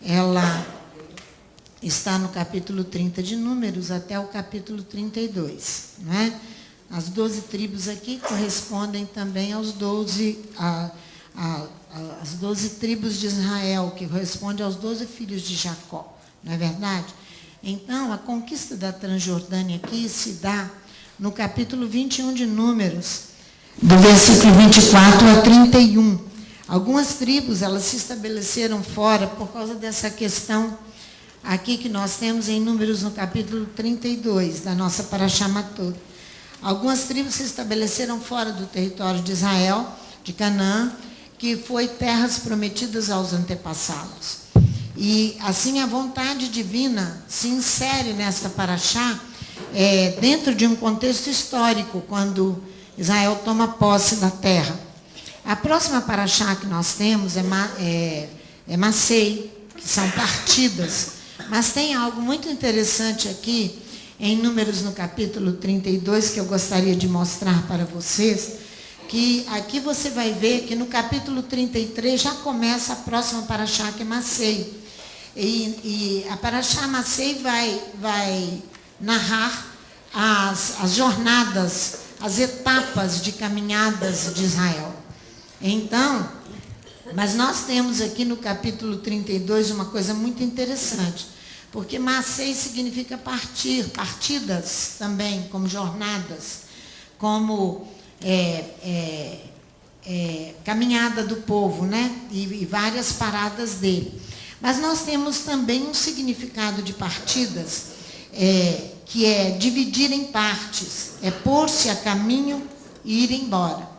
Ela está no capítulo 30 de Números até o capítulo 32, não é? As 12 tribos aqui correspondem também aos 12, as 12 tribos de Israel, que corresponde aos 12 filhos de Jacó, não é verdade? Então, a conquista da Transjordânia aqui se dá no capítulo 21 de Números, do versículo 24 a 31. Algumas tribos, elas se estabeleceram fora por causa dessa questão aqui que nós temos em Números no capítulo 32, da nossa Parashá Matot. Algumas tribos se estabeleceram fora do território de Israel, de Canaã, que foi terras prometidas aos antepassados. E assim a vontade divina se insere nesta Parashá dentro de um contexto histórico, quando Israel toma posse da terra. A próxima Parashá que nós temos é Massei, que são partidas. Mas tem algo muito interessante aqui, em Números no capítulo 32, que eu gostaria de mostrar para vocês, que aqui você vai ver que no capítulo 33 já começa a próxima Parashá, que é Massei. E a Parashá Massei vai narrar as jornadas, as etapas de caminhadas de Israel. Então, mas nós temos aqui no capítulo 32 uma coisa muito interessante, porque Massei significa partir, partidas também, como jornadas, como caminhada do povo, né? E várias paradas dele. Mas nós temos também um significado de partidas, que é dividir em partes, é pôr-se a caminho e ir embora.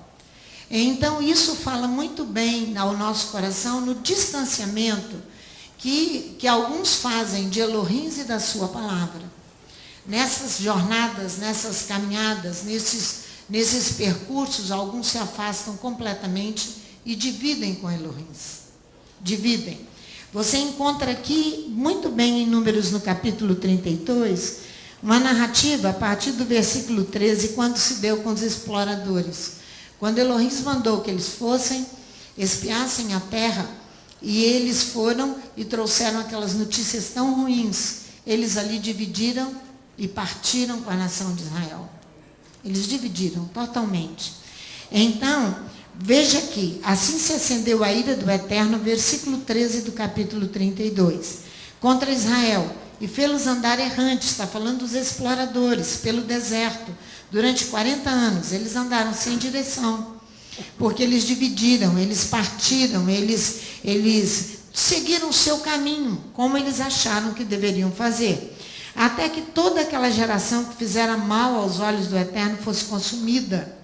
Então, isso fala muito bem ao nosso coração no distanciamento que alguns fazem de Elohim e da sua palavra. Nessas jornadas, nessas caminhadas, nesses percursos, alguns se afastam completamente e dividem com Elohim. Dividem. Você encontra aqui, muito bem em Números no capítulo 32, uma narrativa a partir do versículo 13, quando se deu com os exploradores. Quando Elohim mandou que eles fossem, espiassem a terra, e eles foram e trouxeram aquelas notícias tão ruins, eles ali dividiram e partiram com a nação de Israel. Eles dividiram totalmente. Então, veja aqui, assim se acendeu a ira do Eterno, versículo 13 do capítulo 32, contra Israel, e fê-los andar errantes, está falando dos exploradores, pelo deserto, durante 40 anos, eles andaram sem direção, porque eles dividiram, eles partiram, eles seguiram o seu caminho, como eles acharam que deveriam fazer. Até que toda aquela geração que fizera mal aos olhos do Eterno fosse consumida.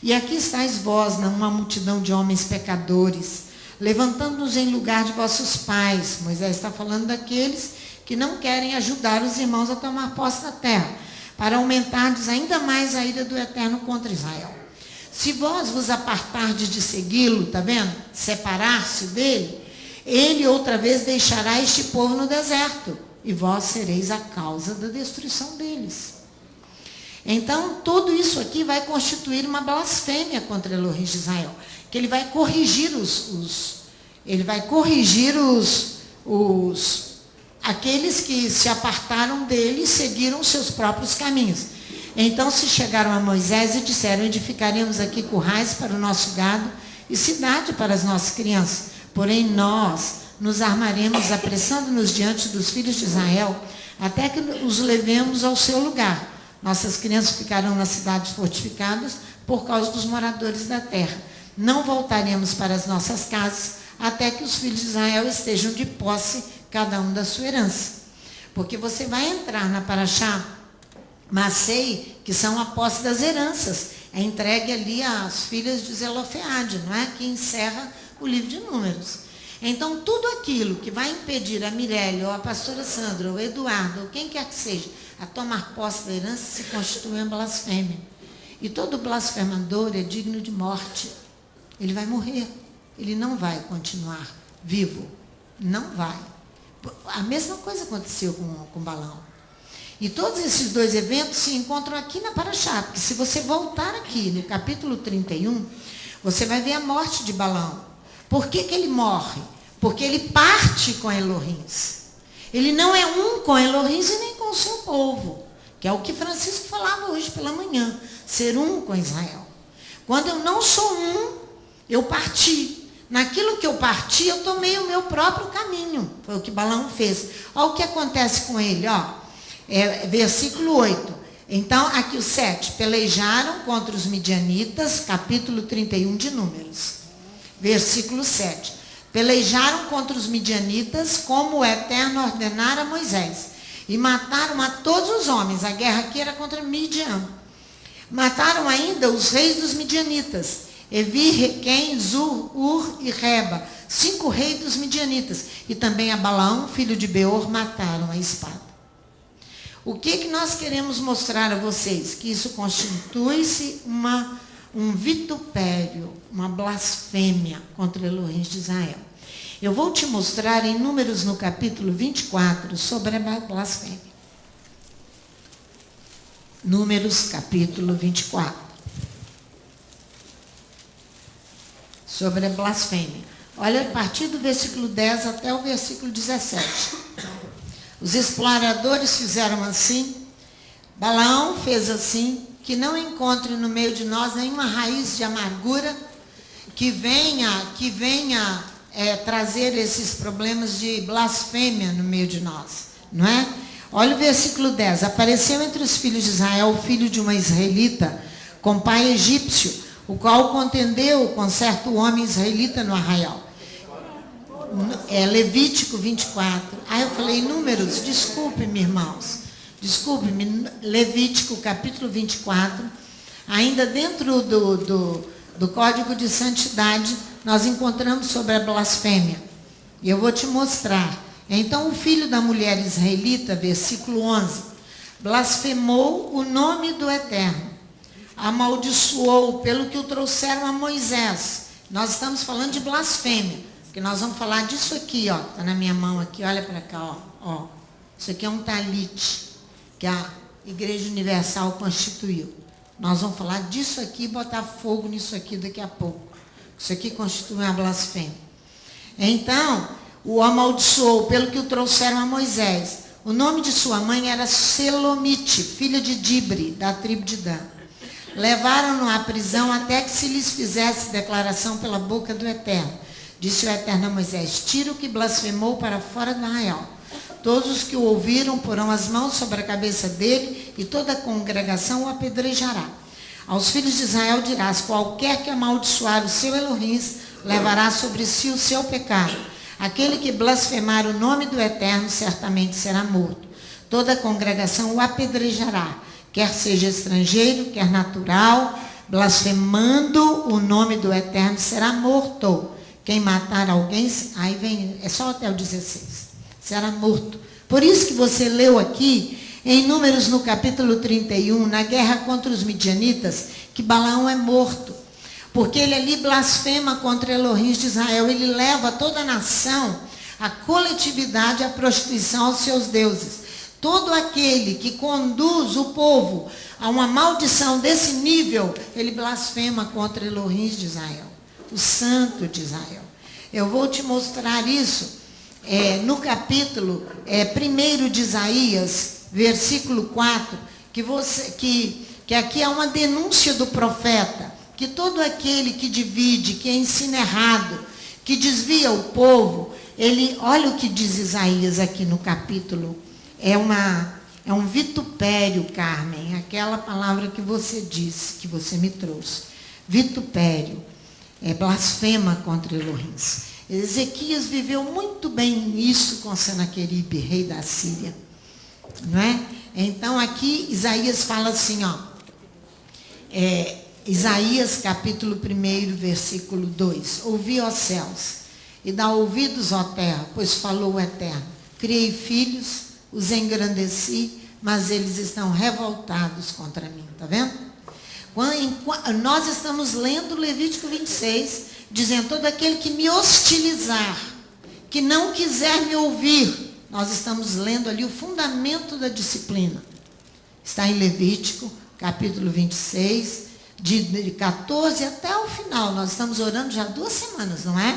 E aqui estáis vós, uma multidão de homens pecadores, levantando-nos em lugar de vossos pais. Moisés está falando daqueles que não querem ajudar os irmãos a tomar posse da terra, para aumentardes ainda mais a ira do Eterno contra Israel. Se vós vos apartardes de segui-lo, está vendo? Separar-se dele, ele outra vez deixará este povo no deserto, e vós sereis a causa da destruição deles. Então, tudo isso aqui vai constituir uma blasfêmia contra Elohim de Israel, que ele vai corrigir aqueles que se apartaram dele e seguiram seus próprios caminhos. Então se chegaram a Moisés e disseram: edificaremos aqui currais para o nosso gado e cidade para as nossas crianças. Porém nós nos armaremos, apressando-nos diante dos filhos de Israel, até que os levemos ao seu lugar. Nossas crianças ficarão nas cidades fortificadas por causa dos moradores da terra. Não voltaremos para as nossas casas até que os filhos de Israel estejam de posse, cada um da sua herança. Porque você vai entrar na Parashá Massei, que são a posse das heranças. É entregue ali às filhas de Zelofeade, não é? Que encerra o livro de Números. Então, tudo aquilo que vai impedir a Mirelle, ou a pastora Sandra, ou o Eduardo, ou quem quer que seja, a tomar posse da herança, se constitui uma blasfêmia. E todo blasfemador é digno de morte. Ele vai morrer. ele não vai continuar vivo. Não vai. A mesma coisa aconteceu com Balaão. E todos esses dois eventos se encontram aqui na Paraxá, porque se você voltar aqui no capítulo 31, você vai ver a morte de Balaão. Por que ele morre? Porque ele parte com Elohim. Ele não é um com Elohim e nem com o seu povo, que é o que Francisco falava hoje pela manhã, ser um com Israel. Quando eu não sou um, eu parti. Naquilo que eu parti, eu tomei o meu próprio caminho. Foi o que Balaão fez. Olha o que acontece com ele, ó. Versículo 8. Então, aqui o 7. Pelejaram contra os midianitas, capítulo 31 de Números. Versículo 7. Pelejaram contra os midianitas, como o Eterno ordenara a Moisés. E mataram a todos os homens. A guerra aqui era contra Midian. Mataram ainda os reis dos midianitas. Evi, Requém, Zur, Ur e Reba. 5 reis dos midianitas. E também a Balaão, filho de Beor, mataram a espada. O que nós queremos mostrar a vocês? Que isso constitui-se um vitupério, uma blasfêmia contra Elohim de Israel. Eu vou te mostrar em Números no capítulo 24 sobre a blasfêmia. Números capítulo 24. Sobre a blasfêmia. Olha, a partir do versículo 10 até o versículo 17. Os exploradores fizeram assim, Balaão fez assim, que não encontre no meio de nós nenhuma raiz de amargura que venha trazer esses problemas de blasfêmia no meio de nós, não é? Olha o versículo 10. Apareceu entre os filhos de Israel o filho de uma israelita, com pai egípcio, o qual contendeu com certo homem israelita no arraial. Levítico 24. Eu falei Números, desculpe-me, irmãos. Desculpe-me, Levítico capítulo 24. Ainda dentro do Código de Santidade, nós encontramos sobre a blasfêmia. E eu vou te mostrar. Então, o filho da mulher israelita, versículo 11, blasfemou o nome do Eterno. Amaldiçoou pelo que o trouxeram a Moisés. Nós estamos falando de blasfêmia. Porque nós vamos falar disso aqui, ó. Está na minha mão aqui, olha para cá, ó. Isso aqui é um talite que a Igreja Universal constituiu. Nós vamos falar disso aqui e botar fogo nisso aqui daqui a pouco. Isso aqui constitui uma blasfêmia. Então, o amaldiçoou pelo que o trouxeram a Moisés. O nome de sua mãe era Selomite, filha de Dibre, da tribo de Dan. Levaram-no à prisão até que se lhes fizesse declaração pela boca do Eterno. Disse o Eterno a Moisés: tira o que blasfemou para fora do arraial. Todos os que o ouviram porão as mãos sobre a cabeça dele, e toda a congregação o apedrejará. Aos filhos de Israel dirás: qualquer que amaldiçoar o seu Elohim, levará sobre si o seu pecado. Aquele que blasfemar o nome do Eterno, certamente será morto. Toda a congregação o apedrejará, quer seja estrangeiro, quer natural, blasfemando o nome do Eterno, será morto. Quem matar alguém, aí vem, é só até o 16, será morto. Por isso que você leu aqui, em Números no capítulo 31, na guerra contra os midianitas, que Balaão é morto. Porque ele ali blasfema contra Elohim de Israel, ele leva toda a nação, a coletividade, à prostituição aos seus deuses. Todo aquele que conduz o povo a uma maldição desse nível, ele blasfema contra Elohim de Israel, o santo de Israel. Eu vou te mostrar isso no capítulo 1 de Isaías, versículo 4, que aqui é uma denúncia do profeta, que todo aquele que divide, que ensina errado, que desvia o povo, olha o que diz Isaías aqui no capítulo, é um vitupério, Carmen, aquela palavra que você disse, que você me trouxe, vitupério. Blasfema contra Elohim. Ezequias viveu muito bem isso com Senaqueribe, rei da Síria. Não é? Então, aqui, Isaías fala assim, ó. Isaías, capítulo 1, versículo 2. Ouvi, ó céus, e dá ouvidos, ó terra, pois falou o Eterno. Criei filhos, os engrandeci, mas eles estão revoltados contra mim. Está vendo? Nós estamos lendo Levítico 26, dizendo: todo aquele que me hostilizar, que não quiser me ouvir. Nós estamos lendo ali o fundamento da disciplina. Está em Levítico, capítulo 26, de 14 até o final. Nós estamos orando já 2 semanas, não é?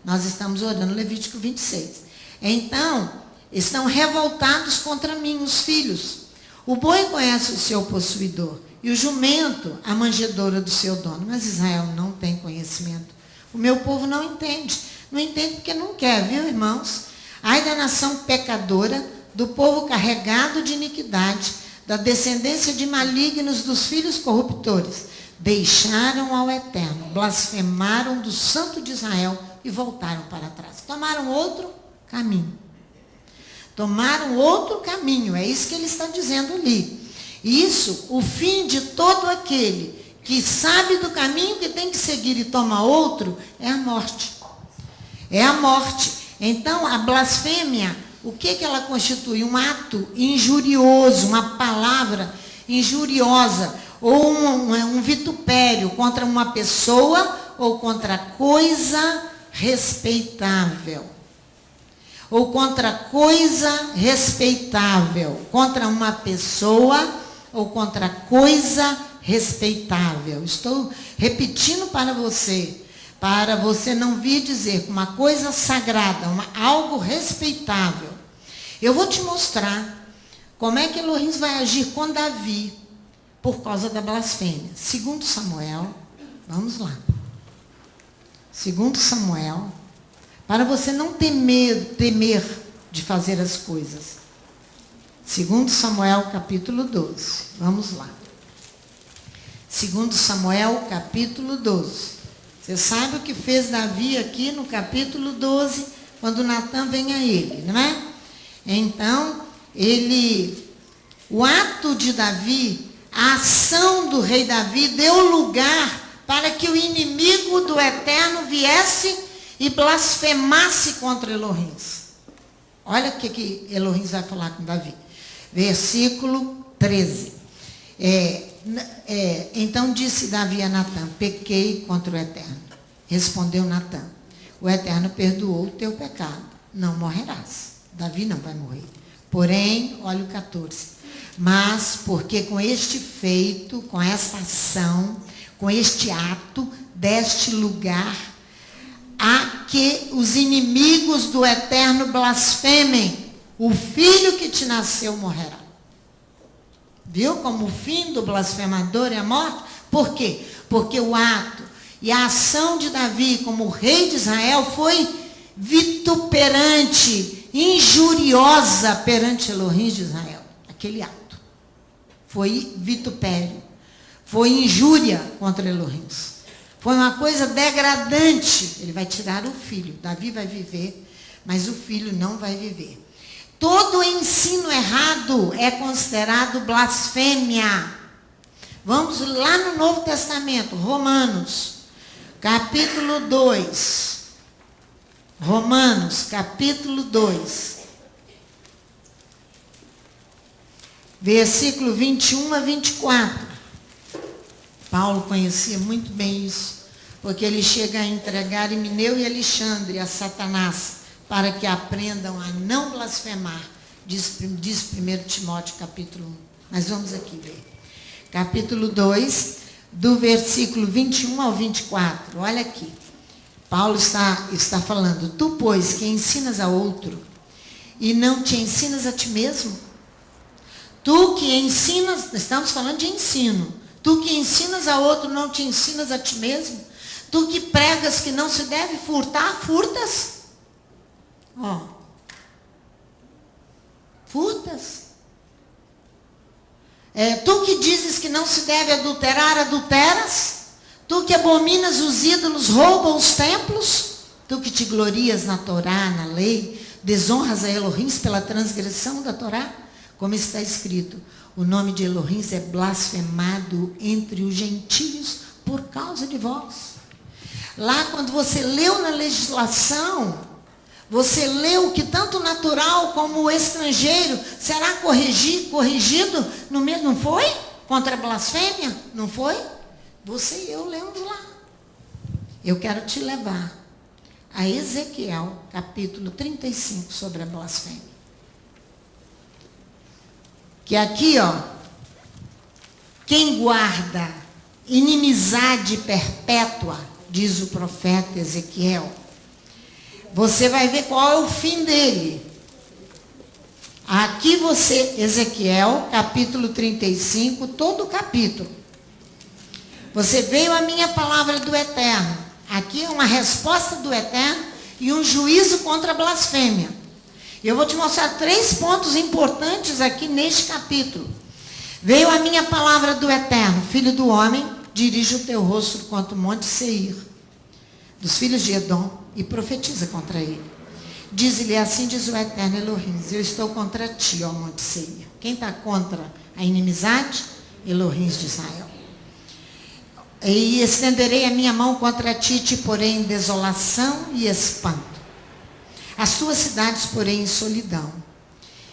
Nós estamos orando Levítico 26. Então, estão revoltados contra mim, os filhos. O boi conhece o seu possuidor, e o jumento a manjedoura do seu dono. Mas Israel não tem conhecimento. O meu povo não entende. Não entende porque não quer, viu, irmãos? Ai da nação pecadora, do povo carregado de iniquidade, da descendência de malignos, dos filhos corruptores. Deixaram ao Eterno, blasfemaram do Santo de Israel e voltaram para trás. Tomaram outro caminho. Tomaram outro caminho, é isso que ele está dizendo ali. Isso, o fim de todo aquele que sabe do caminho que tem que seguir e toma outro, é a morte. É a morte. Então, a blasfêmia, o que ela constitui? Um ato injurioso, uma palavra injuriosa, ou um vitupério contra uma pessoa ou contra coisa respeitável. Ou contra coisa respeitável, contra uma pessoa ou contra coisa respeitável. Estou repetindo para você não vir dizer uma coisa sagrada, algo respeitável. Eu vou te mostrar como é que Elohim vai agir com Davi por causa da blasfêmia. 2 Samuel, vamos lá. 2 Samuel, para você não temer de fazer as coisas. 2 Samuel, capítulo 12. Vamos lá. 2 Samuel, capítulo 12. Você sabe o que fez Davi aqui no capítulo 12, quando Natã vem a ele, não é? Então, o ato de Davi, a ação do rei Davi, deu lugar para que o inimigo do Eterno viesse e blasfemasse contra Elohim. Olha o que Elohim vai falar com Davi. Versículo 13. Então disse Davi a Natã: pequei contra o Eterno. Respondeu Natã: o Eterno perdoou o teu pecado, não morrerás. Davi não vai morrer. Porém, olha o 14. Mas porque com este feito, com esta ação, com este ato, deste lugar a que os inimigos do Eterno blasfemem, o filho que te nasceu morrerá. Viu como o fim do blasfemador é a morte? Por quê? Porque o ato e a ação de Davi como rei de Israel foi vituperante, injuriosa perante Elohim de Israel. Aquele ato foi vitupério, foi injúria contra Elohim. Foi uma coisa degradante. Ele vai tirar o filho. Davi vai viver, mas o filho não vai viver. Todo ensino errado é considerado blasfêmia. Vamos lá no Novo Testamento, Romanos, capítulo 2. Romanos, capítulo 2. Versículo 21 a 24. Paulo conhecia muito bem isso, porque ele chega a entregar Himeneu e Alexandre a Satanás, para que aprendam a não blasfemar, diz 1 Timóteo capítulo 1. Mas vamos aqui ver. Capítulo 2, do versículo 21 ao 24. Olha aqui. Paulo está falando: tu, pois, que ensinas a outro, e não te ensinas a ti mesmo? Tu que ensinas, estamos falando de ensino. Tu que ensinas a outro, não te ensinas a ti mesmo? Tu que pregas que não se deve furtar, furtas? Furtas? Tu que dizes que não se deve adulterar, adulteras? Tu que abominas os ídolos, rouba os templos? Tu que te glorias na Torá, na lei, desonras a Elohim pela transgressão da Torá? Como está escrito: o nome de Elohim é blasfemado entre os gentios por causa de vós. Lá, quando você leu na legislação, você leu que tanto o natural como o estrangeiro será corrigido no mesmo, não foi? contra a blasfêmia? Não foi? Você e eu lemos lá. Eu quero te levar a Ezequiel, capítulo 35, sobre a blasfêmia. Que aqui, ó, quem guarda inimizade perpétua, diz o profeta Ezequiel, você vai ver qual é o fim dele. Aqui você, Ezequiel, capítulo 35, todo o capítulo. Você veio a minha palavra do Eterno. Aqui é uma resposta do Eterno e um juízo contra a blasfêmia. Eu vou te mostrar 3 pontos importantes aqui neste capítulo. Veio a minha palavra do Eterno, filho do homem, dirige o teu rosto contra o monte Seir, dos filhos de Edom, e profetiza contra ele. Diz-lhe, assim diz o Eterno Elohim, eu estou contra ti, ó monte Seir. Quem está contra a inimizade? Elohim de Israel. E estenderei a minha mão contra ti, te porei em desolação e espanto. As tuas cidades porém em solidão,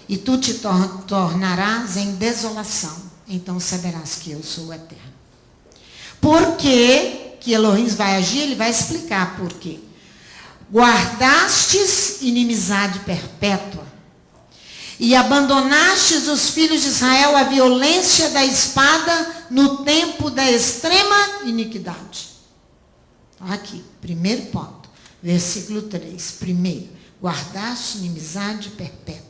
e tu te tornarás em desolação. Então saberás que eu sou o Eterno. Por que Elohim vai agir? Ele vai explicar por quê. Guardastes inimizade perpétua, e abandonastes os filhos de Israel à violência da espada no tempo da extrema iniquidade. Aqui, primeiro ponto, versículo 3. Primeiro, guardaste inimizade perpétua.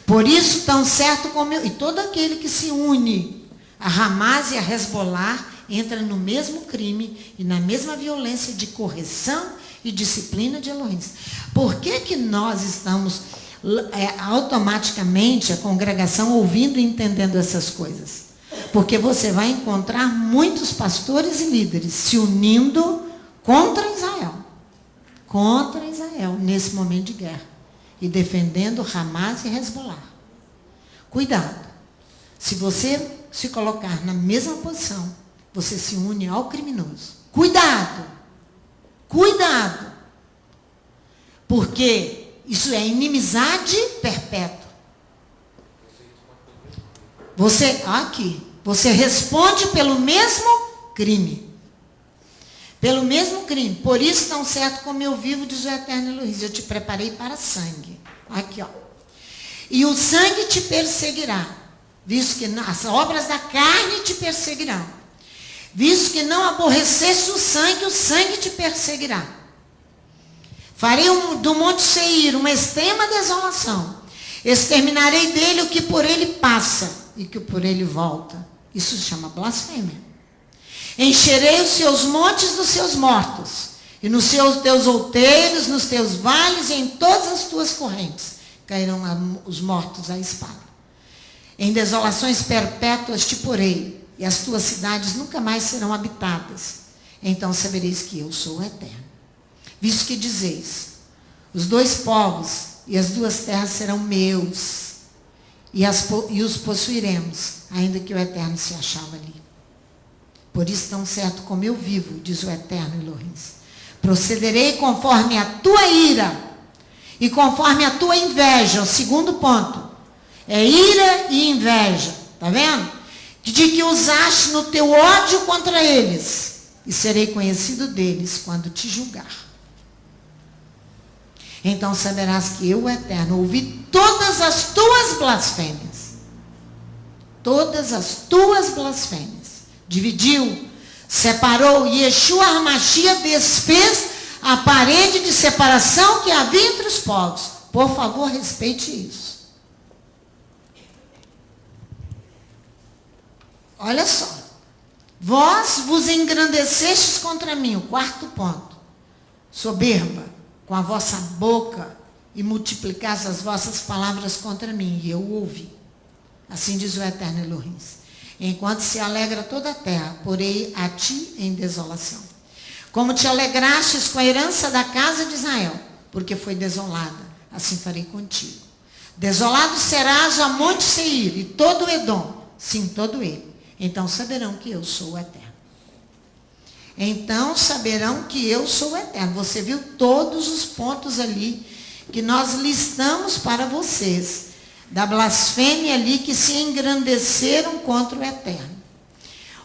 Por isso, tão certo como eu... E todo aquele que se une a Hamas e a Hezbollah entra no mesmo crime e na mesma violência de correção e disciplina de Elohim. Por que nós estamos automaticamente, a congregação, ouvindo e entendendo essas coisas? Porque você vai encontrar muitos pastores e líderes se unindo contra Israel. Contra Israel, nesse momento de guerra. E defendendo Hamas e Hezbollah. Cuidado. Se você se colocar na mesma posição, você se une ao criminoso. Cuidado. Cuidado. Porque isso é inimizade perpétua. Você responde pelo mesmo crime. Pelo mesmo crime. Por isso, tão certo como eu vivo, diz o Eterno Elohim, eu te preparei para sangue. Aqui, ó. E o sangue te perseguirá, visto que as obras da carne te perseguirão. Visto que não aborreceste o sangue te perseguirá. Farei do monte Seir uma extrema desolação. Exterminarei dele o que por ele passa e que por ele volta. Isso se chama blasfêmia. Encherei os seus montes dos seus mortos, e nos teus outeiros, nos teus vales e em todas as tuas correntes cairão os mortos à espada. Em desolações perpétuas te porei, e as tuas cidades nunca mais serão habitadas. Então sabereis que eu sou o Eterno. Visto que dizeis, os 2 povos e as 2 terras serão meus, e os possuiremos, ainda que o Eterno se achava ali. Por isso, tão certo como eu vivo, diz o Eterno Elohim, procederei conforme a tua ira e conforme a tua inveja. O segundo ponto é ira e inveja. Está vendo? De que usaste no teu ódio contra eles, e serei conhecido deles quando te julgar. Então saberás que eu, o Eterno, ouvi todas as tuas blasfêmias. Todas as tuas blasfêmias. Dividiu, separou, Yeshua HaMashiach desfez a parede de separação que havia entre os povos. Por favor, respeite isso. Olha só. Vós vos engrandecestes contra mim, o 4º ponto. Soberba, com a vossa boca, e multiplicaste as vossas palavras contra mim, e eu ouvi. Assim diz o Eterno Elohim. Enquanto se alegra toda a terra, porei a ti em desolação. Como te alegrastes com a herança da casa de Israel, porque foi desolada, assim farei contigo. Desolado serás a monte Seir, e todo Edom, sim, todo ele. Então saberão que eu sou o Eterno. Então saberão que eu sou o Eterno. Você viu todos os pontos ali que nós listamos para vocês. da blasfêmia ali que se engrandeceram contra o Eterno.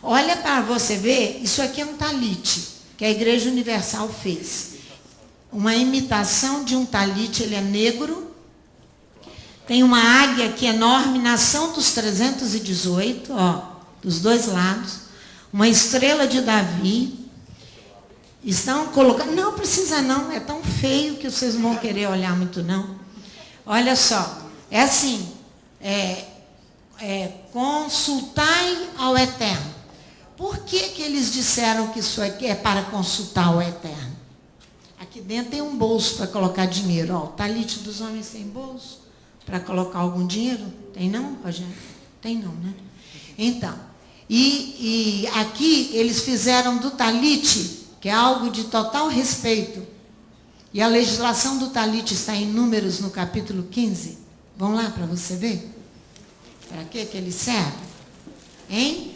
Olha para você ver, isso aqui é um talite que a Igreja Universal fez. Uma imitação de um talite, ele é negro. Tem uma águia aqui enorme, nação dos 318, ó, dos dois lados. Uma estrela de Davi. Estão colocando... Não precisa não, é tão feio que vocês não vão querer olhar muito não. Olha só, é assim, consultai ao Eterno. Por que eles disseram que isso aqui é para consultar o Eterno? Aqui dentro tem um bolso para colocar dinheiro. Ó, o talite dos homens tem bolso para colocar algum dinheiro? Tem não, Rogério? Tem não, né? Então, e aqui eles fizeram do talite, que é algo de total respeito. E a legislação do talite está em Números, no capítulo 15. Vamos lá para você ver? Para que ele serve? Hein?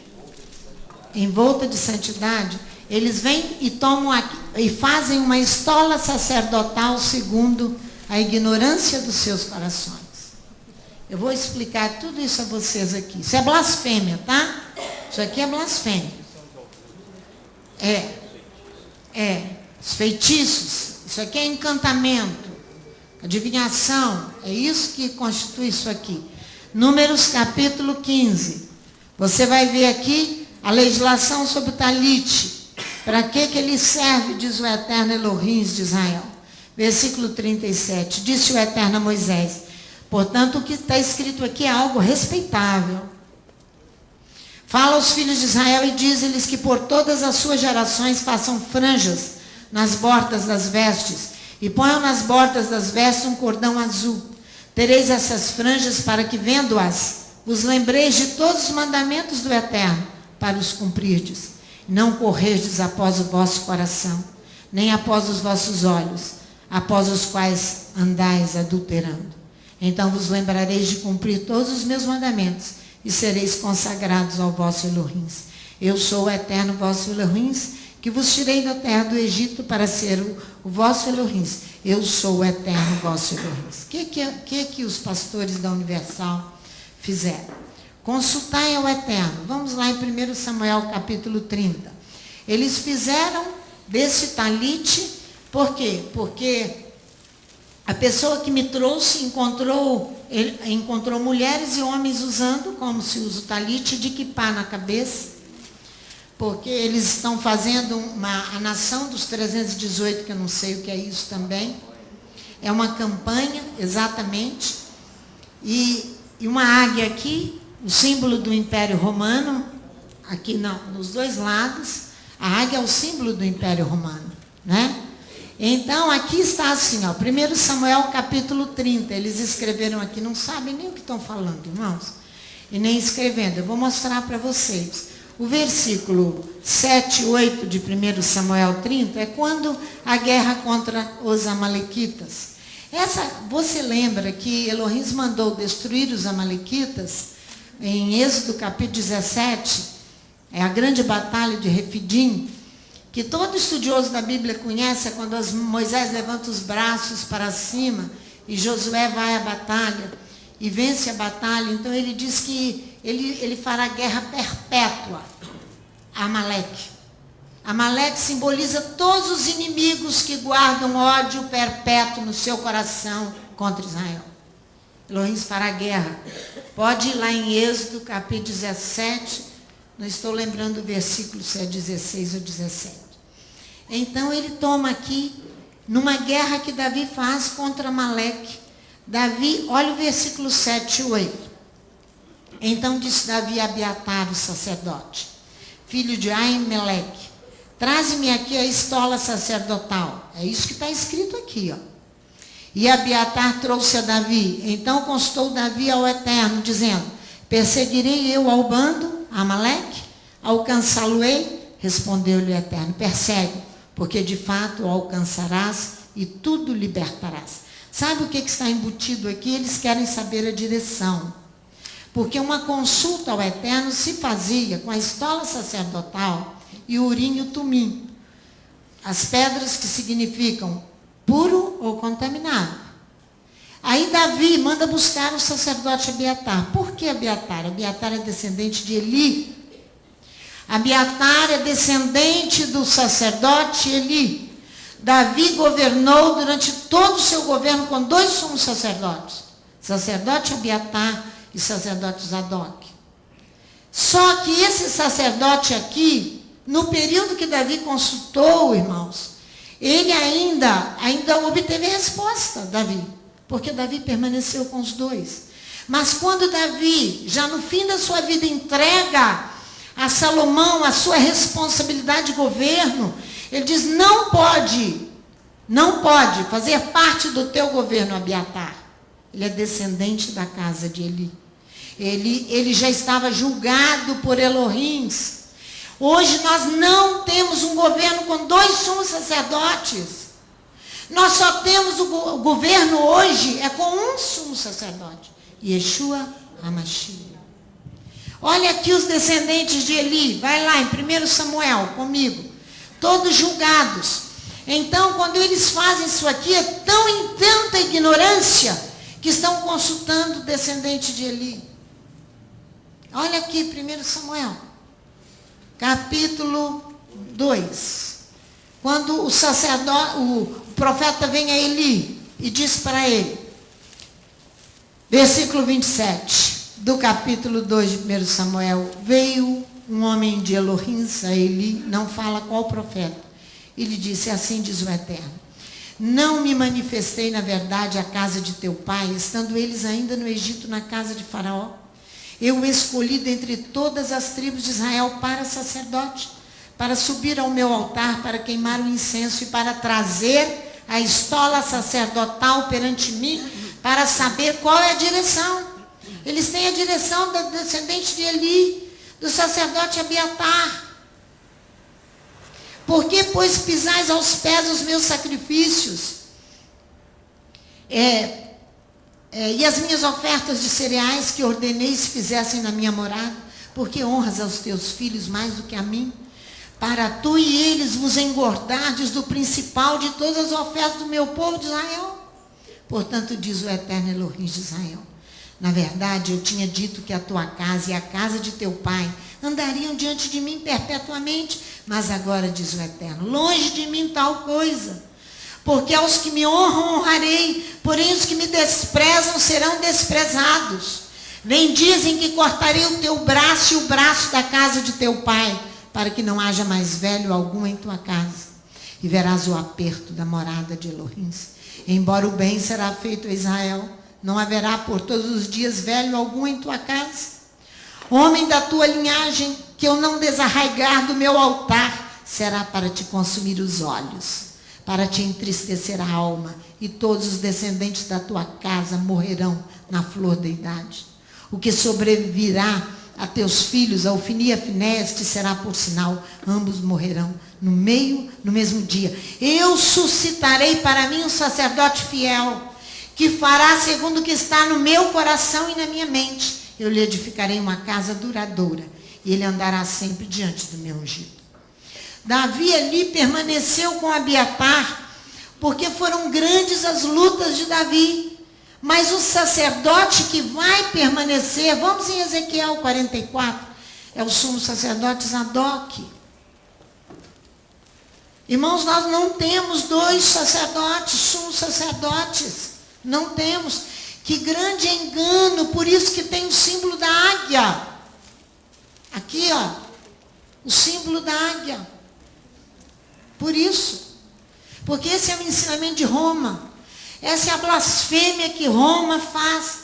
Envolta de santidade. Eles vêm e tomam aqui, e fazem uma estola sacerdotal segundo a ignorância dos seus corações. Eu vou explicar tudo isso a vocês aqui. Isso é blasfêmia, tá? Isso aqui é blasfêmia. Os feitiços. Isso aqui é encantamento, adivinhação. É isso que constitui isso aqui. Números capítulo 15. Você vai ver aqui a legislação sobre o talite. Para que ele serve, diz o Eterno Elohim de Israel. Versículo 37. Disse o Eterno a Moisés: portanto, o que está escrito aqui é algo respeitável. Fala aos filhos de Israel e diz-lhes que por todas as suas gerações façam franjas nas bordas das vestes, e ponham nas bordas das vestes um cordão azul. Tereis essas franjas para que, vendo-as, vos lembreis de todos os mandamentos do Eterno, para os cumprirdes. Não correis após o vosso coração, nem após os vossos olhos, após os quais andais adulterando. Então vos lembrareis de cumprir todos os meus mandamentos, e sereis consagrados ao vosso Elohim. Eu sou o Eterno vosso Elohim, que vos tirei da terra do Egito para ser o vosso Elohim. Eu sou o Eterno vosso Elohim. O que os pastores da Universal fizeram? Consultai ao Eterno. Vamos lá em 1 Samuel capítulo 30. Eles fizeram desse talite, por quê? Porque a pessoa que me trouxe encontrou mulheres e homens usando, como se usa o talite, de quipá na cabeça. Porque eles estão fazendo a nação dos 318, que eu não sei o que é isso também. É uma campanha, exatamente. E uma águia aqui, o símbolo do Império Romano, aqui nos dois lados. A águia é o símbolo do Império Romano, né? Então, aqui está assim, ó, 1 Samuel capítulo 30. Eles escreveram aqui, não sabem nem o que estão falando, irmãos. E nem escrevendo. Eu vou mostrar para vocês. O versículo 7 e 8 de 1 Samuel 30 é quando a guerra contra os amalequitas. Você lembra que Elohim mandou destruir os amalequitas em Êxodo capítulo 17, é a grande batalha de Refidim, que todo estudioso da Bíblia conhece, é quando Moisés levanta os braços para cima e Josué vai à batalha e vence a batalha. Então ele diz que ele fará guerra perpétua a Amaleque. Amaleque simboliza todos os inimigos que guardam ódio perpétuo no seu coração contra Israel. Elohim fará guerra. Pode ir lá em Êxodo, capítulo 17, não estou lembrando o versículo se é 16 ou 17. Então ele toma aqui, numa guerra que Davi faz contra Amaleque. Davi, olha o versículo 7 e 8. Então disse Davi a Abiatar, o sacerdote, filho de Aimeleque: traze-me aqui a estola sacerdotal. É isso que está escrito aqui, ó. E Abiatar trouxe a Davi. Então consultou Davi ao Eterno, dizendo: perseguirei eu ao bando, Amaleque? Alcançá-lo-ei? Respondeu-lhe o Eterno: persegue, porque de fato o alcançarás e tudo libertarás. Sabe o que está embutido aqui? Eles querem saber a direção. Porque uma consulta ao Eterno se fazia com a estola sacerdotal e o urim e o tumim. As pedras que significam puro ou contaminado. Aí Aí Davi manda buscar o sacerdote Abiatar. Por que Abiatar? Abiatar é descendente de Eli. Abiatar é descendente do sacerdote Eli. Davi governou durante todo o seu governo com 2 sumos sacerdotes. Sacerdote Abiatar e sacerdote Zadok. Só que esse sacerdote aqui, no período que Davi consultou, irmãos, ele ainda obteve resposta, Davi. Porque Davi permaneceu com os 2. Mas quando Davi, já no fim da sua vida, entrega a Salomão a sua responsabilidade de governo, ele diz, não pode fazer parte do teu governo Abiatar. Ele é descendente da casa de Eli. Ele já estava julgado por Elohims. Hoje nós não temos um governo com 2 sumos sacerdotes. Nós só temos o governo hoje é com um sumo sacerdote, Yeshua HaMashiach. Olha aqui os descendentes de Eli, vai lá em 1 Samuel comigo, todos julgados. Então, quando eles fazem isso aqui, é tanta ignorância, que estão consultando o descendente de Eli. Olha aqui, 1 Samuel, capítulo 2. Quando o profeta vem a Eli e diz para ele, versículo 27, do capítulo 2 de 1 Samuel, veio um homem de Elohim a Eli, não fala qual profeta, ele disse, assim diz o Eterno, não me manifestei na verdade à casa de teu pai, estando eles ainda no Egito, na casa de Faraó. Eu o escolhi dentre todas as tribos de Israel para sacerdote, para subir ao meu altar, para queimar o incenso e para trazer a estola sacerdotal perante mim, para saber qual é a direção. Eles têm a direção do descendente de Eli, do sacerdote Abiatar. Por que, pois, pisais aos pés os meus sacrifícios? E as minhas ofertas de cereais que ordenei se fizessem na minha morada? Porque honras aos teus filhos mais do que a mim? Para tu e eles vos engordardes do principal de todas as ofertas do meu povo de Israel? Portanto, diz o Eterno Elohim de Israel, na verdade, eu tinha dito que a tua casa e a casa de teu pai andariam diante de mim perpetuamente, mas agora, diz o Eterno, longe de mim tal coisa. Porque aos que me honram, honrarei, porém os que me desprezam serão desprezados. Vem, dizem que cortarei o teu braço e o braço da casa de teu pai, para que não haja mais velho algum em tua casa. E verás o aperto da morada de Elohim. Embora o bem será feito a Israel, não haverá por todos os dias velho algum em tua casa. Homem da tua linhagem, que eu não desarraigar do meu altar, será para te consumir os olhos, para te entristecer a alma, e todos os descendentes da tua casa morrerão na flor da idade. O que sobrevirá a teus filhos, a Ofni e a Finéias, te será por sinal, ambos morrerão no mesmo dia. Eu suscitarei para mim um sacerdote fiel, que fará segundo o que está no meu coração e na minha mente. Eu lhe edificarei uma casa duradoura, e ele andará sempre diante do meu ungido. Davi ali permaneceu com Abiatar, porque foram grandes as lutas de Davi. Mas o sacerdote que vai permanecer, vamos em Ezequiel 44, é o sumo sacerdote Zadok. Irmãos, nós não temos 2 sacerdotes, sumos sacerdotes. Não temos. Que grande engano, por isso que tem o símbolo da águia. Aqui, ó, o símbolo da águia. Por isso. Porque esse é o ensinamento de Roma. Essa é a blasfêmia que Roma faz.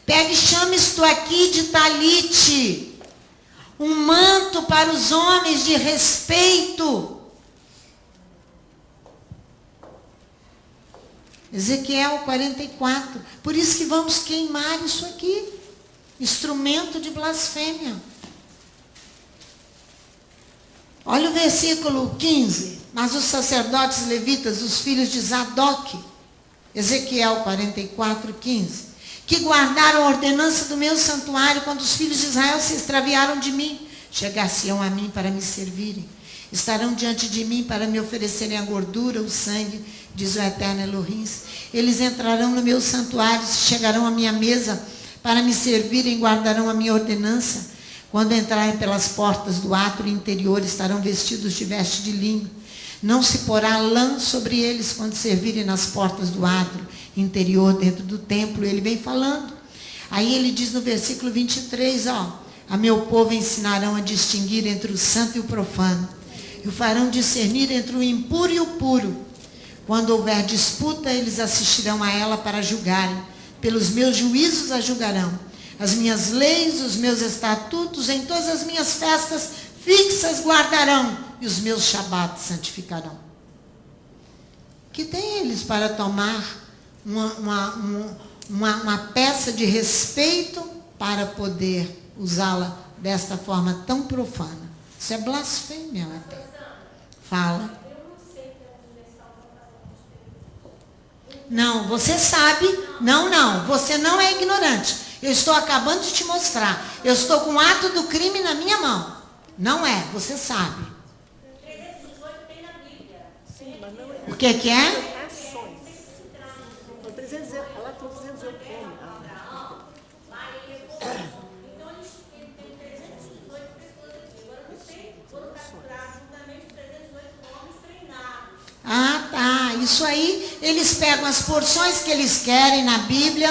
Pega e chama isto aqui de talite. Um manto para os homens de respeito. Ezequiel 44. Por isso que vamos queimar isso aqui. Instrumento de blasfêmia. Olha o versículo 15. Mas os sacerdotes levitas, os filhos de Zadok, Ezequiel 44, 15, que guardaram a ordenança do meu santuário, quando os filhos de Israel se extraviaram de mim, chegar-se-ão a mim para me servirem. Estarão diante de mim para me oferecerem a gordura, o sangue, diz o eterno Elohim. Eles entrarão no meu santuário, chegarão à minha mesa para me servirem, guardarão a minha ordenança. Quando entrarem pelas portas do átrio interior, estarão vestidos de veste de linho. Não se porá lã sobre eles quando servirem nas portas do átrio interior, dentro do templo. Ele vem falando. Aí ele diz no versículo 23, a meu povo ensinarão a distinguir entre o santo e o profano, e o farão discernir entre o impuro e o puro. Quando houver disputa, eles assistirão a ela para julgarem. Pelos meus juízos a julgarão. As minhas leis, os meus estatutos, em todas as minhas festas fixas guardarão, e os meus shabat santificarão. Que tem eles para tomar uma peça de respeito para poder usá-la desta forma tão profana? Isso é blasfêmia até. Fala. Não, você sabe. Não, você não é ignorante. Eu estou acabando de te mostrar. Eu estou com o ato do crime na minha mão. Não é, você sabe. 318 tem na Bíblia. Sim, mas não é. O que é? Ações. Não, 300, ela falou 318 como? Então ele tem 318 pessoas aqui. Agora eu não sei, foram capturados juntamente 318 homens treinados. Ah, tá. Isso aí, eles pegam as porções que eles querem na Bíblia,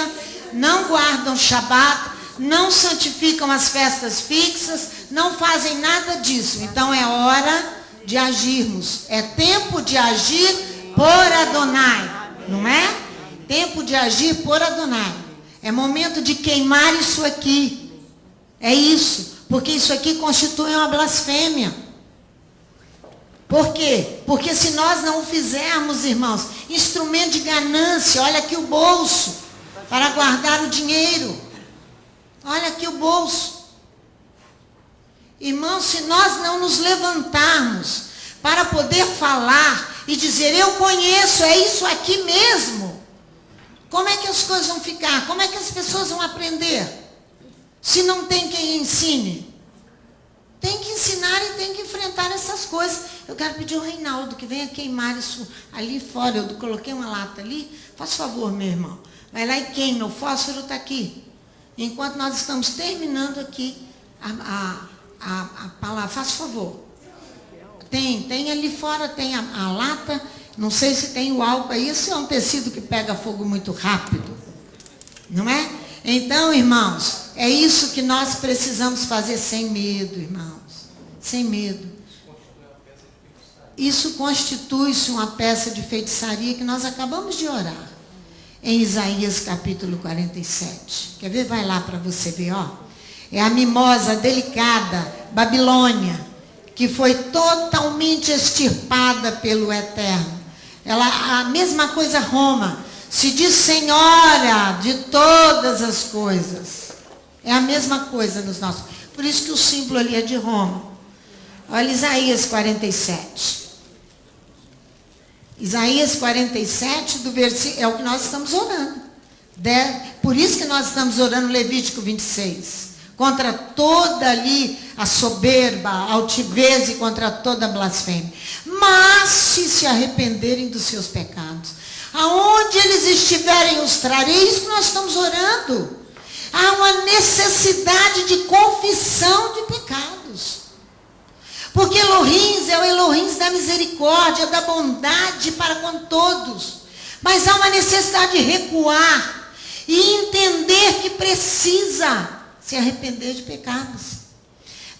não guardam Shabat, não santificam as festas fixas, não fazem nada disso. Então é hora de agirmos. É tempo de agir por Adonai, não é? Tempo de agir por Adonai. É momento de queimar isso aqui. É isso. Porque isso aqui constitui uma blasfêmia. Por quê? Porque se nós não o fizermos, irmãos, instrumento de ganância, olha aqui o bolso, para guardar o dinheiro. Olha aqui o bolso. Irmãos, se nós não nos levantarmos para poder falar e dizer, eu conheço, é isso aqui mesmo, como é que as coisas vão ficar? Como é que as pessoas vão aprender? Se não tem quem ensine. Tem que ensinar e tem que enfrentar essas coisas. Eu quero pedir ao Reinaldo que venha queimar isso ali fora. Eu coloquei uma lata ali. Faz favor, meu irmão. Vai lá e queima. O fósforo está aqui. Enquanto nós estamos terminando aqui a palavra. Faz favor. Tem ali fora, tem a lata. Não sei se tem o álcool aí. Esse é um tecido que pega fogo muito rápido. Não é? Então, irmãos, é isso que nós precisamos fazer sem medo, irmãos. Sem medo. Isso constitui-se uma peça de feitiçaria que nós acabamos de orar. Em Isaías capítulo 47. Quer ver? Vai lá para você ver, ó. É a mimosa delicada, Babilônia, que foi totalmente extirpada pelo Eterno. A mesma coisa Roma. Se diz senhora de todas as coisas. É a mesma coisa nos nossos. Por isso que o símbolo ali é de Roma. Olha Isaías 47. Isaías 47, do versículo, é o que nós estamos orando. Por isso que nós estamos orando Levítico 26. Contra toda ali a soberba, a altivez e contra toda a blasfêmia. Mas se arrependerem dos seus pecados, aonde eles estiverem, os trarei. É isso que nós estamos orando. Há uma necessidade de confissão de pecados. Porque Elohim é o Elohim da misericórdia, da bondade para com todos. Mas há uma necessidade de recuar e entender que precisa se arrepender de pecados.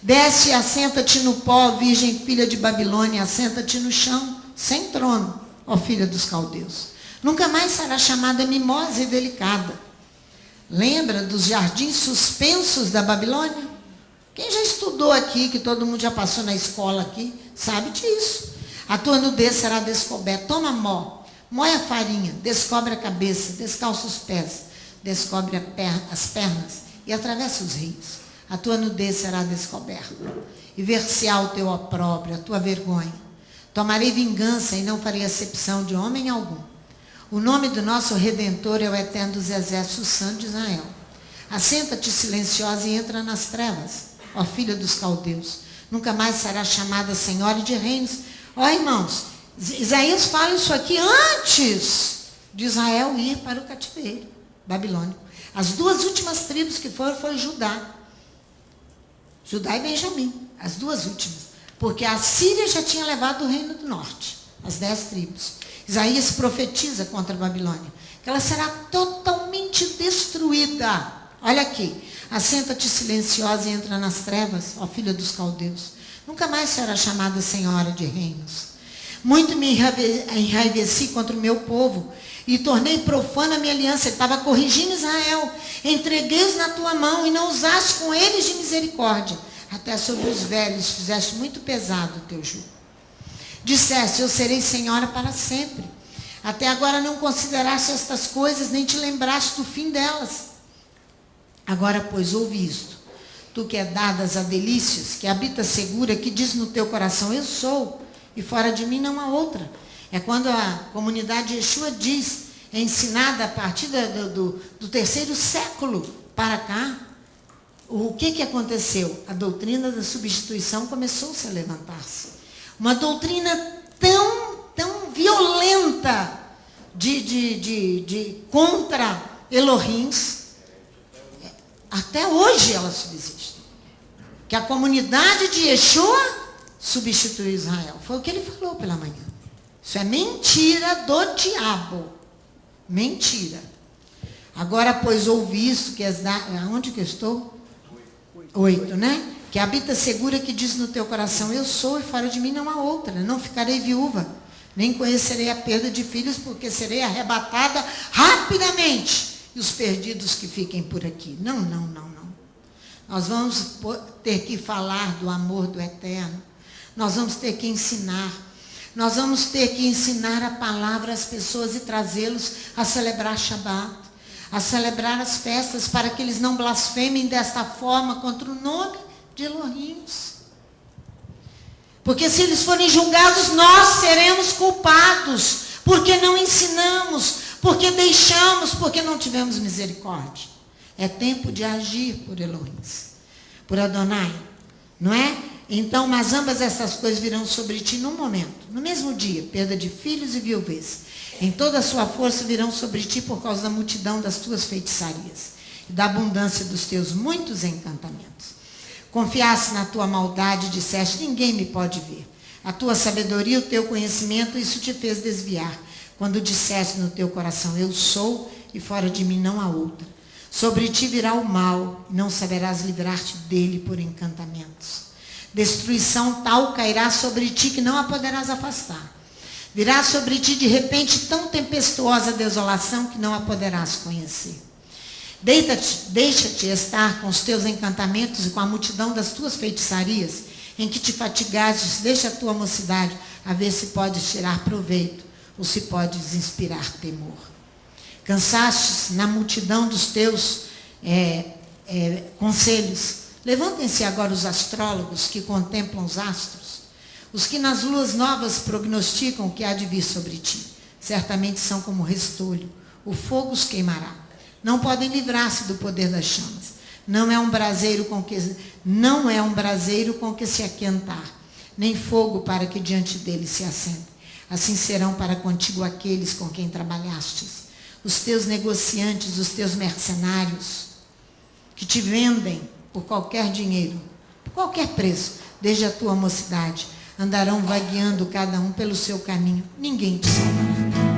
Desce e assenta-te no pó, virgem filha de Babilônia, assenta-te no chão, sem trono, ó filha dos caldeus. Nunca mais será chamada mimosa e delicada. Lembra dos jardins suspensos da Babilônia? Quem já estudou aqui, que todo mundo já passou na escola aqui, sabe disso. A tua nudez será descoberta. Toma mó, moe a farinha, descobre a cabeça, descalça os pés, descobre as pernas e atravessa os rios. A tua nudez será descoberta. E ver-se-á o teu opróbrio, a tua vergonha. Tomarei vingança e não farei acepção de homem algum. O nome do nosso Redentor é o Eterno dos Exércitos, o Santo de Israel. Assenta-te silenciosa e entra nas trevas, ó filha dos caldeus. nunca mais será chamada senhora de reinos. Ó, irmãos, Isaías fala isso aqui antes de Israel ir para o cativeiro babilônico. As duas últimas tribos que foram foi Judá. Judá e Benjamim, as duas últimas. Porque a Síria já tinha levado o reino do norte, as 10 tribos. Isaías profetiza contra a Babilônia, que ela será totalmente destruída. Olha aqui, assenta-te silenciosa e entra nas trevas, ó filha dos caldeus. Nunca mais será chamada senhora de reinos. Muito me enraiveci contra o meu povo e tornei profana a minha aliança. Ele estava corrigindo Israel. Entreguei-os na tua mão e não usaste com eles de misericórdia. Até sobre os velhos fizeste muito pesado o teu jugo. Disseste, eu serei senhora para sempre. Até agora não consideraste estas coisas, nem te lembraste do fim delas. Agora, pois, ouve isto. Tu que é dadas a delícias, que habita segura, que diz no teu coração, eu sou, e fora de mim não há outra. É quando a comunidade Yeshua diz, é ensinada a partir do terceiro século para cá. O que aconteceu? A doutrina da substituição começou -se a levantar-se. Uma doutrina tão violenta de contra Elohims, até hoje ela subsiste. Que a comunidade de Yeshua substituiu Israel. Foi o que ele falou pela manhã. Isso é mentira do diabo. Mentira. Agora, pois, ouvi isso, que és aonde que eu estou? 8, né? Que habita segura, que diz no teu coração, eu sou e fora de mim não há outra. Não ficarei viúva, nem conhecerei a perda de filhos, porque serei arrebatada rapidamente. E os perdidos que fiquem por aqui. Não. Nós vamos ter que falar do amor do Eterno. Nós vamos ter que ensinar. Nós vamos ter que ensinar a palavra às pessoas e trazê-los a celebrar Shabat, a celebrar as festas, para que eles não blasfemem desta forma contra o nome de Elohims. Porque se eles forem julgados, nós seremos culpados, porque não ensinamos, porque deixamos, porque não tivemos misericórdia. É tempo de agir por Elohims, por Adonai, não é? Então, mas ambas essas coisas virão sobre ti num momento, no mesmo dia, perda de filhos e viuvez. Em toda a sua força virão sobre ti por causa da multidão das tuas feitiçarias e da abundância dos teus muitos encantamentos. Confiaste na tua maldade e disseste, ninguém me pode ver. A tua sabedoria, o teu conhecimento, isso te fez desviar. Quando disseste no teu coração, eu sou e fora de mim não há outra. Sobre ti virá o mal, e não saberás livrar-te dele por encantamentos. Destruição tal cairá sobre ti que não a poderás afastar. Virá sobre ti de repente tão tempestuosa desolação que não a poderás conhecer. Deixa-te estar com os teus encantamentos e com a multidão das tuas feitiçarias, em que te fatigastes, deixa a tua mocidade, a ver se podes tirar proveito, ou se podes inspirar temor. Cansastes na multidão dos teus conselhos. Levantem-se agora os astrólogos que contemplam os astros, os que nas luas novas prognosticam o que há de vir sobre ti. Certamente são como restolho, o fogo os queimará. Não podem livrar-se do poder das chamas. Não é um braseiro com que se aquentar, nem fogo para que diante dele se acenda. Assim serão para contigo aqueles com quem trabalhastes, os teus negociantes, os teus mercenários, que te vendem por qualquer dinheiro, por qualquer preço, desde a tua mocidade. Andarão vagueando cada um pelo seu caminho. Ninguém te salvará.